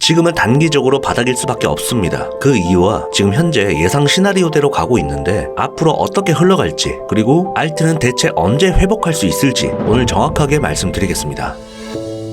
지금은 단기적으로 바닥일 수밖에 없습니다. 그 이유와 지금 현재 예상 시나리오대로 가고 있는데 앞으로 어떻게 흘러갈지, 그리고 알트는 대체 언제 회복할 수 있을지 오늘 정확하게 말씀드리겠습니다.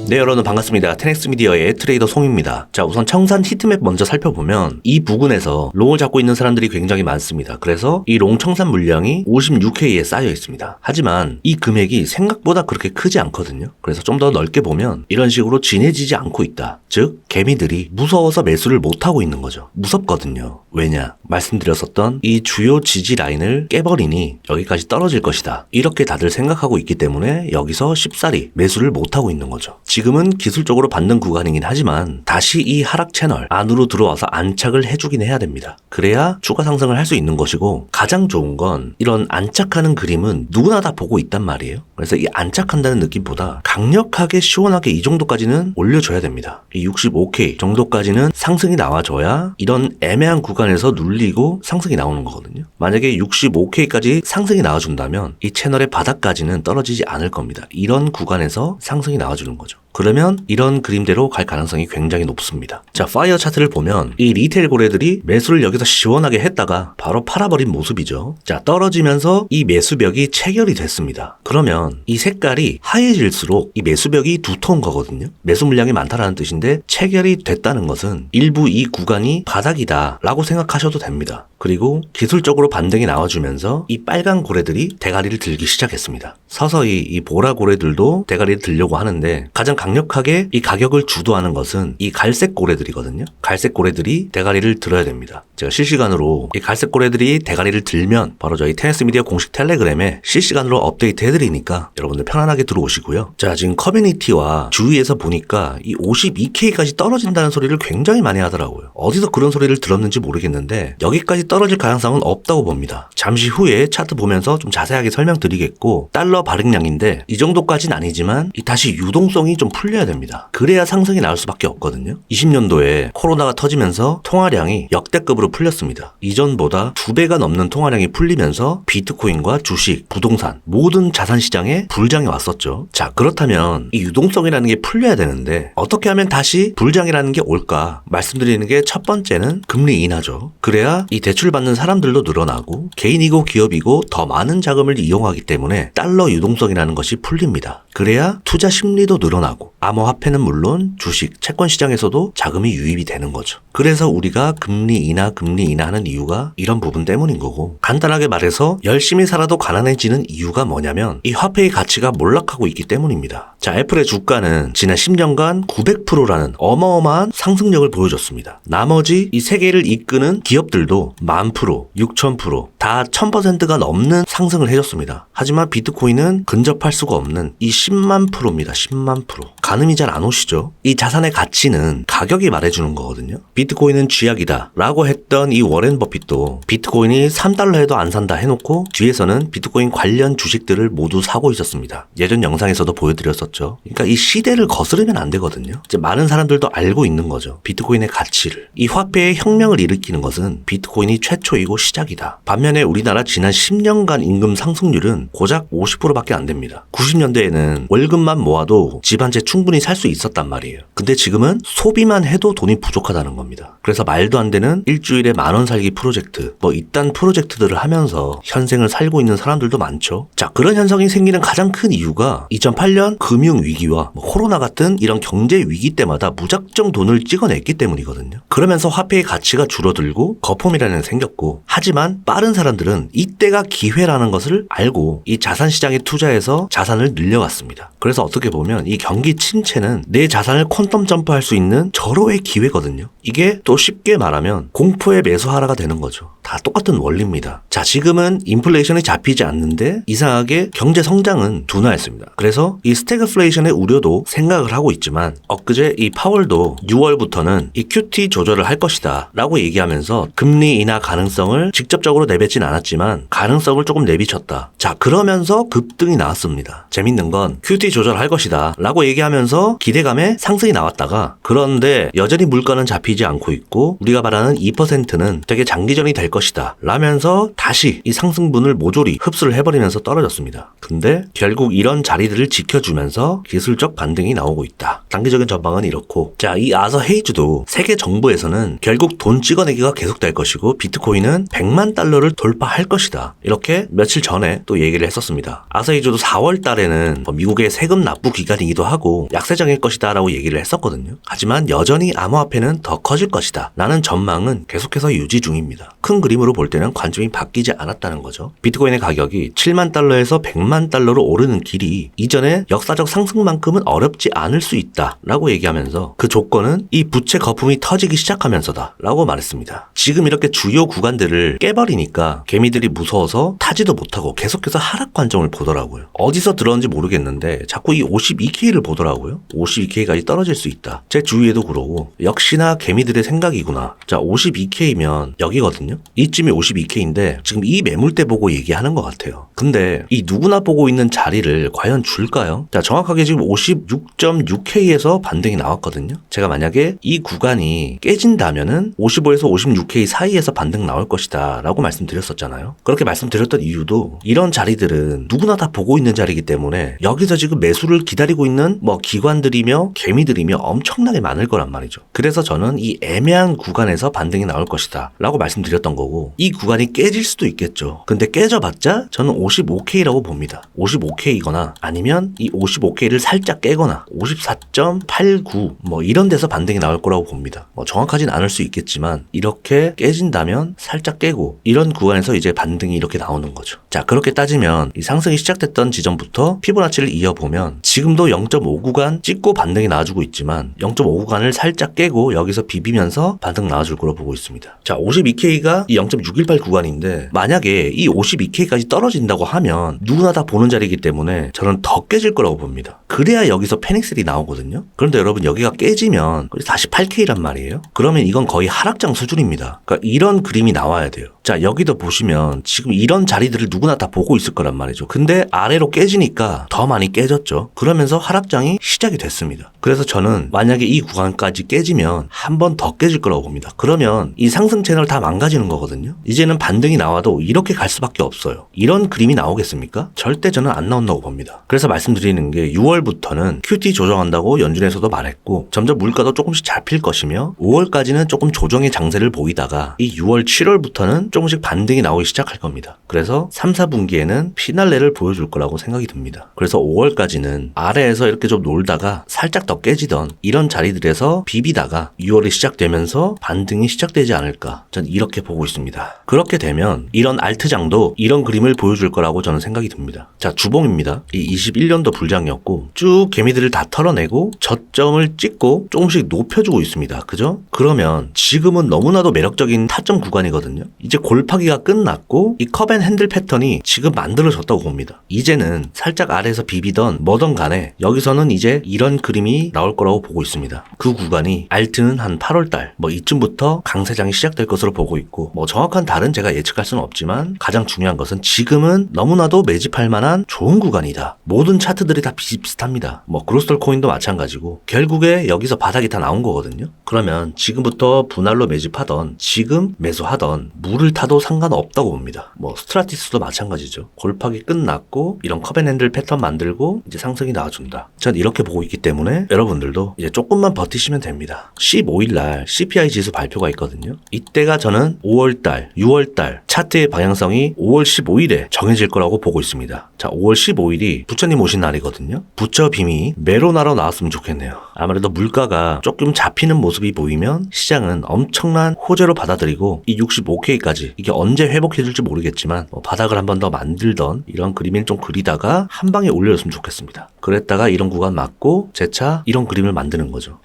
네, 여러분 반갑습니다. 테넥스 미디어의 트레이더 송입니다. 자, 우선 청산 히트맵 먼저 살펴보면 이 부근에서 롱을 잡고 있는 사람들이 굉장히 많습니다. 그래서 이 롱 청산 물량이 56K에 쌓여 있습니다. 하지만 이 금액이 생각보다 그렇게 크지 않거든요. 그래서 좀 더 넓게 보면 이런 식으로 진해지지 않고 있다. 즉 개미들이 무서워서 매수를 못하고 있는 거죠. 무섭거든요. 왜냐? 말씀드렸었던 이 주요 지지 라인을 깨버리니 여기까지 떨어질 것이다. 이렇게 다들 생각하고 있기 때문에 여기서 쉽사리 매수를 못하고 있는 거죠. 지금은 기술적으로 받는 구간이긴 하지만 다시 이 하락 채널 안으로 들어와서 안착을 해주긴 해야 됩니다. 그래야 추가 상승을 할 수 있는 것이고, 가장 좋은 건 이런 안착하는 그림은 누구나 다 보고 있단 말이에요. 그래서 이 안착한다는 느낌보다 강력하게 시원하게 이 정도까지는 올려줘야 됩니다. 이 65K 정도까지는 상승이 나와줘야 이런 애매한 구간에서 눌리고 상승이 나오는 거거든요. 만약에 65K까지 상승이 나와준다면 이 채널의 바닥까지는 떨어지지 않을 겁니다. 이런 구간에서 상승이 나와주는 거죠. 그러면 이런 그림대로 갈 가능성이 굉장히 높습니다. 자, 파이어 차트를 보면 이 리테일 고래들이 매수를 여기서 시원하게 했다가 바로 팔아버린 모습이죠. 자, 떨어지면서 이 매수벽이 체결이 됐습니다. 그러면 이 색깔이 하얘질수록 이 매수벽이 두터운 거거든요. 매수 물량이 많다라는 뜻인데, 체결이 됐다는 것은 일부 이 구간이 바닥이다 라고 생각하셔도 됩니다. 그리고 기술적으로 반등이 나와주면서 이 빨간 고래들이 대가리를 들기 시작했습니다. 서서히 이 보라 고래들도 대가리를 들려고 하는데, 가장 강력하게 이 가격을 주도하는 것은 이 갈색 고래들이거든요. 갈색 고래들이 대가리를 들어야 됩니다. 제가 실시간으로 이 갈색 고래들이 대가리를 들면 바로 저희 테넥스 미디어 공식 텔레그램에 실시간으로 업데이트 해드리니까 여러분들 편안하게 들어오시고요. 자, 지금 커뮤니티와 주위에서 보니까 이 52K까지 떨어진다는 소리를 굉장히 많이 하더라고요. 어디서 그런 소리를 들었는지 모르겠는데 여기까지 떨어질 가능성은 없다고 봅니다. 잠시 후에 차트 보면서 좀 자세하게 설명드리겠고, 달러 발행량인데 이 정도까지는 아니지만 이 다시 유동성이 좀 풀려야 됩니다. 그래야 상승이 나올 수밖에 없거든요. 20년도에 코로나가 터지면서 통화량이 역대급으로 풀렸습니다. 이전보다 2배가 넘는 통화량이 풀리면서 비트코인과 주식, 부동산, 모든 자산 시장에 불장이 왔었죠. 자, 그렇다면 이 유동성이라는 게 풀려야 되는데 어떻게 하면 다시 불장이라는 게 올까? 말씀드리는 게 첫 번째는 금리 인하죠. 그래야 이 대출받는 사람들도 늘어나고 개인이고 기업이고 더 많은 자금을 이용하기 때문에 달러 유동성이라는 것이 풀립니다. 그래야 투자 심리도 늘어나고 암호화폐는 물론 주식, 채권 시장에서도 자금이 유입이 되는 거죠. 그래서 우리가 금리 인하 하는 이유가 이런 부분 때문인 거고, 간단하게 말해서 열심히 살아도 가난해지는 이유가 뭐냐면 이 화폐의 가치가 몰락하고 있기 때문입니다. 자, 애플의 주가는 지난 10년간 900%라는 어마어마한 상승력을 보여줬습니다. 나머지 이 세계를 이끄는 기업들도 10,000%, 6000%, 다 1000%가 넘는 상승을 해줬습니다. 하지만 비트코인은 근접할 수가 없는 이 10만 프로입니다. 10만 프로. 가늠이 잘 안 오시죠? 이 자산의 가치는 가격이 말해주는 거거든요. 비트코인은 쥐약이다 라고 했던 이 워렌 버핏도 비트코인이 3달러 해도 안 산다 해놓고 뒤에서는 비트코인 관련 주식들을 모두 사고 있었습니다. 예전 영상에서도 보여드렸었죠. 그러니까 이 시대를 거스르면 안 되거든요. 이제 많은 사람들도 알고 있는 거죠. 비트코인의 가치를. 이 화폐의 혁명을 일으키는 것은 비트코인이 최초이고 시작이다. 반면에 우리나라 지난 10년간 임금 상승률은 고작 50%밖에 안 됩니다. 90년대에는 월급만 모아도 집 한 채 충분히 살 수 있었단 말이에요. 근데 지금은 소비만 해도 돈이 부족하다는 겁니다. 그래서 말도 안 되는 일주일에 10,000원 살기 프로젝트, 이딴 프로젝트들을 하면서 현생을 살고 있는 사람들도 많죠. 자, 그런 현상이 생기는 가장 큰 이유가 2008년 금융위기와 코로나 같은 이런 경제 위기 때마다 무작정 돈을 찍어냈기 때문이거든요. 그러면서 화폐의 가치가 줄어들고 거품이라는 게 생겼고, 하지만 빠른 사람들은 이때가 기회라는 것을 알고 이 자산시장에 투자해서 자산을 늘려왔습니다. 그래서 어떻게 보면 이 경기 침체는 내 자산을 퀀텀 점프할 수 있는 절호의 기회거든요. 이게 또 쉽게 말하면 공포의 매수하라가 되는 거죠. 다 똑같은 원리입니다. 자, 지금은 인플레이션이 잡히지 않는데 이상하게 경제 성장은 둔화했습니다. 그래서 이 스태그플레이션의 우려도 생각을 하고 있지만, 엊그제 이 파월도 6월부터는 이 QT 조절을 할 것이다 라고 얘기하면서 금리 인하 가능성을 직접적으로 내뱉진 않았지만 가능성을 조금 내비쳤다. 자, 그러면서 그 급등이 나왔습니다. 재밌는 건 QT 조절할 것이다 라고 얘기하면서 기대감에 상승이 나왔다가 그런데 여전히 물가는 잡히지 않고 있고 우리가 말하는 2%는 되게 장기전이 될 것이다 라면서 다시 이 상승분을 모조리 흡수를 해버리면서 떨어졌습니다. 근데 결국 이런 자리들을 지켜주면서 기술적 반등이 나오고 있다. 단기적인 전망은 이렇고, 자, 이 아서 헤이즈도 세계 정부에서는 결국 돈 찍어내기가 계속될 것이고 비트코인은 100만 달러를 돌파할 것이다. 이렇게 며칠 전에 또 얘기를 했었습니다. 아서 헤이즈도 4월 달에는 미국의 세금 납부 기간이기도 하고 약세장일 것이다 라고 얘기를 했었거든요. 하지만 여전히 암호화폐는 더 커질 것이다 라는 전망은 계속해서 유지 중입니다. 큰 그림으로 볼 때는 관점이 바뀌지 않았다는 거죠. 비트코인의 가격이 7만 달러에서 100만 달러로 오르는 길이 이전에 역사적 상승만큼은 어렵지 않을 수 있다 라고 얘기하면서 그 조건은 이 부채 거품이 터지기 시작하면서다 라고 말했습니다. 지금 이렇게 주요 구간들을 깨버리니까 개미들이 무서워서 타지도 못하고 계속해서 하락 관점을 보더라고요. 어디서 들었는지 모르겠는데 자꾸 이 52K를 보더라고요. 52K까지 떨어질 수 있다. 제 주위에도 그러고 역시나 개미들의 생각이구나. 자, 52K면 여기거든요. 이쯤이 52K인데 지금 이 매물대 보고 얘기하는 것 같아요. 근데 이 누구나 보고 있는 자리를 과연 줄까요? 자, 정확하게 지금 56.6K에서 반등이 나왔거든요. 제가 만약에 이 구간이 깨진다면은 55에서 56K 사이에서 반등 나올 것이다 라고 말씀드렸었잖아요. 그렇게 말씀드렸던 이유도 이런 자리들은 누구나 다 보고 있는 자리이기 때문에 여기서 지금 매수를 기다리고 있는 기관들이며 개미들이며 엄청나게 많을 거란 말이죠. 그래서 저는 이 애매한 구간에서 반등이 나올 것이다 라고 말씀드렸던 거고, 이 구간이 깨질 수도 있겠죠. 근데 깨져봤자 저는 55K라고 봅니다. 55K이거나 아니면 이 55K를 살짝 깨거나 54.89 이런 데서 반등이 나올 거라고 봅니다. 정확하진 않을 수 있겠지만 이렇게 깨진다면 살짝 깨고 이런 구간에서 이제 반등이 이렇게 나오는 거죠. 자, 그렇게 따지면 이 상승이 시작됐던 지점부터 피보나치를 이어보면 지금도 0.5 구간 찍고 반등이 나와주고 있지만 0.5 구간을 살짝 깨고 여기서 비비면서 반등 나와줄 거로 보고 있습니다. 자, 52K가 이 0.618 구간인데 만약에 이 52K까지 떨어진다고 하면 누구나 다 보는 자리이기 때문에 저는 더 깨질 거라고 봅니다. 그래야 여기서 패닉셀이 나오거든요. 그런데 여러분 여기가 깨지면 다시 8K란 말이에요. 그러면 이건 거의 하락장 수준입니다. 그러니까 이런 그림이 나와야 돼요. 자, 여기도 보시면 지금 이런 자리들을 누구나 다 보고 있을 거란 말이죠. 근데 아래로 깨지니까 더 많이 깨졌죠. 그러면서 하락장이 시작이 됐습니다. 그래서 저는 만약에 이 구간까지 깨지면 한 번 더 깨질 거라고 봅니다. 그러면 이 상승 채널 다 망가지는 거거든요. 이제는 반등이 나와도 이렇게 갈 수밖에 없어요. 이런 그림이 나오겠습니까? 절대 저는 안 나온다고 봅니다. 그래서 말씀드리는 게 6월부터는 QT 조정한다고 연준에서도 말했고 점점 물가도 조금씩 잡힐 것이며 5월까지는 조금 조정의 장세를 보이다가 이 6월, 7월부터는 조금씩 반등이 나오기 시작할 겁니다. 그래서 3, 4분기에는 피날레를 보여줄 거라고 생각이 듭니다. 그래서 5월까지는 아래에서 이렇게 좀 놀다가 살짝 더 깨지던 이런 자리들에서 비비다가 6월이 시작되면서 반등이 시작되지 않을까, 전 이렇게 보고 있습니다. 그렇게 되면 이런 알트장도 이런 그림을 보여줄 거라고 저는 생각이 듭니다. 자, 주봉입니다. 이 21년도 불장이었고 쭉 개미들을 다 털어내고 저점을 찍고 조금씩 높여주고 있습니다. 그죠? 그러면 지금은 너무나도 매력적인 타점 구간이거든요. 이제 골파기가 끝났고 이 컵 앤 핸들 패턴이 지금 만들어졌다고 봅니다. 이제는 살짝 아래에서 비비던 뭐던 간에 여기서는 이제 이런 그림이 나올 거라고 보고 있습니다. 그 구간이 알트는 한 8월달 이쯤부터 강세장이 시작될 것으로 보고 있고 정확한 달은 제가 예측할 수는 없지만 가장 중요한 것은 지금은 너무나도 매집할 만한 좋은 구간이다. 모든 차트들이 다 비슷비슷합니다. 그로스톨 코인도 마찬가지고 결국에 여기서 바닥이 다 나온 거거든요. 그러면 지금부터 분할로 매집하던 지금 매수하던 물을 타도 상관없다고 봅니다. 스트라티스도 마찬가지죠. 골파기 끝났고 이런 컵앤핸들 패턴 만들고 이제 상승이 나와준다. 전 이렇게 보고 있기 때문에 여러분들도 이제 조금만 버티시면 됩니다. 15일날 CPI 지수 발표가 있거든요. 이때가 저는 5월달, 6월달 차트의 방향성이 5월 15일에 정해질 거라고 보고 있습니다. 자, 5월 15일이 부처님 오신 날이거든요. 부처 빔이 메로나로 나왔으면 좋겠네요. 아무래도 물가가 조금 잡히는 모습이 보이면 시장은 엄청난 호재로 받아들이고 이 65K까지 이게 언제 회복해줄지 모르겠지만 바닥을 한 번 더 만들던 이런 그림을 좀 그리다가 한 방에 올려줬으면 좋겠습니다. 그랬다가 이런 구간 맞고 재차 이런 그림을 만드는 거죠.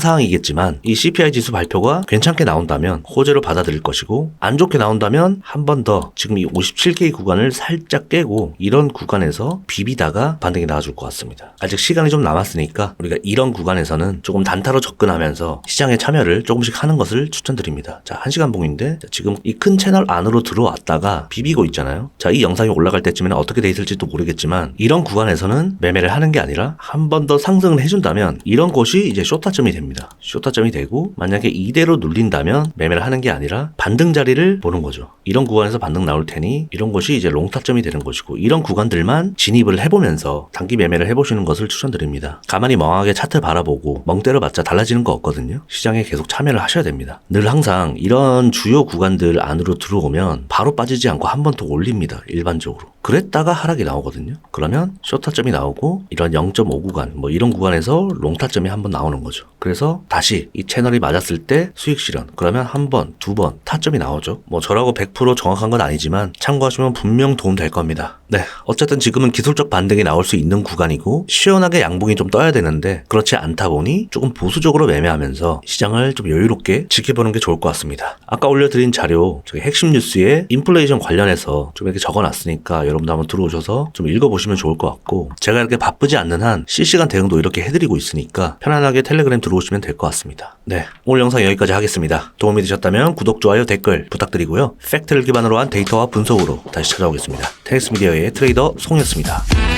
희망사항이겠지만 이 CPI 지수 발표가 괜찮게 나온다면 호재로 받아들일 것이고 안 좋게 나온다면 한 번 더 지금 이 57K 구간을 살짝 깨고 이런 구간에서 비비다가 반등이 나와줄 것 같습니다. 아직 시간이 좀 남았으니까 우리가 이런 구간에서는 조금 단타로 접근하면서 시장에 참여를 조금씩 하는 것을 추천드립니다. 자, 1시간 봉인데 지금 이 큰 채널 안으로 들어왔다가 비비고 있잖아요. 자, 이 영상이 올라갈 때쯤에는 어떻게 돼 있을지도 모르겠지만 이런 구간에서는 매매를 하는 게 아니라 한 번 더 상승을 해준다면 이런 곳이 이제 쇼타점이 됩니다. 쇼타점이 되고 만약에 이대로 눌린다면 매매를 하는 게 아니라 반등 자리를 보는 거죠. 이런 구간에서 반등 나올 테니 이런 곳이 이제 롱타점이 되는 것이고 이런 구간들만 진입을 해보면서 단기 매매를 해보시는 것을 추천드립니다. 가만히 멍하게 차트 바라보고 멍 때려봤자 달라지는 거 없거든요. 시장에 계속 참여를 하셔야 됩니다. 늘 항상 이런 주요 구간들 안으로 들어오면 바로 빠지지 않고 한 번 더 올립니다. 일반적으로. 그랬다가 하락이 나오거든요. 그러면 쇼타점이 나오고 이런 0.5 구간 뭐 이런 구간에서 롱타점이 한번 나오는 거죠. 그래서 다시 이 채널이 맞았을 때 수익 실현. 그러면 한 번, 두 번 타점이 나오죠. 뭐 저라고 100% 정확한 건 아니지만 참고하시면 분명 도움 될 겁니다. 네, 어쨌든 지금은 기술적 반등이 나올 수 있는 구간이고 시원하게 양봉이 좀 떠야 되는데 그렇지 않다 보니 조금 보수적으로 매매하면서 시장을 좀 여유롭게 지켜보는 게 좋을 것 같습니다. 아까 올려드린 자료 저기 핵심 뉴스에 인플레이션 관련해서 좀 이렇게 적어놨으니까 여러분도 한번 들어오셔서 좀 읽어보시면 좋을 것 같고 제가 이렇게 바쁘지 않는 한 실시간 대응도 이렇게 해드리고 있으니까 편안하게 텔레그램 들어오시면 될 것 같습니다. 네, 오늘 영상 여기까지 하겠습니다. 도움이 되셨다면 구독, 좋아요, 댓글 부탁드리고요. 팩트를 기반으로 한 데이터와 분석으로 다시 찾아오겠습니다. 테닉스 미디어의 트레이더 송이었습니다.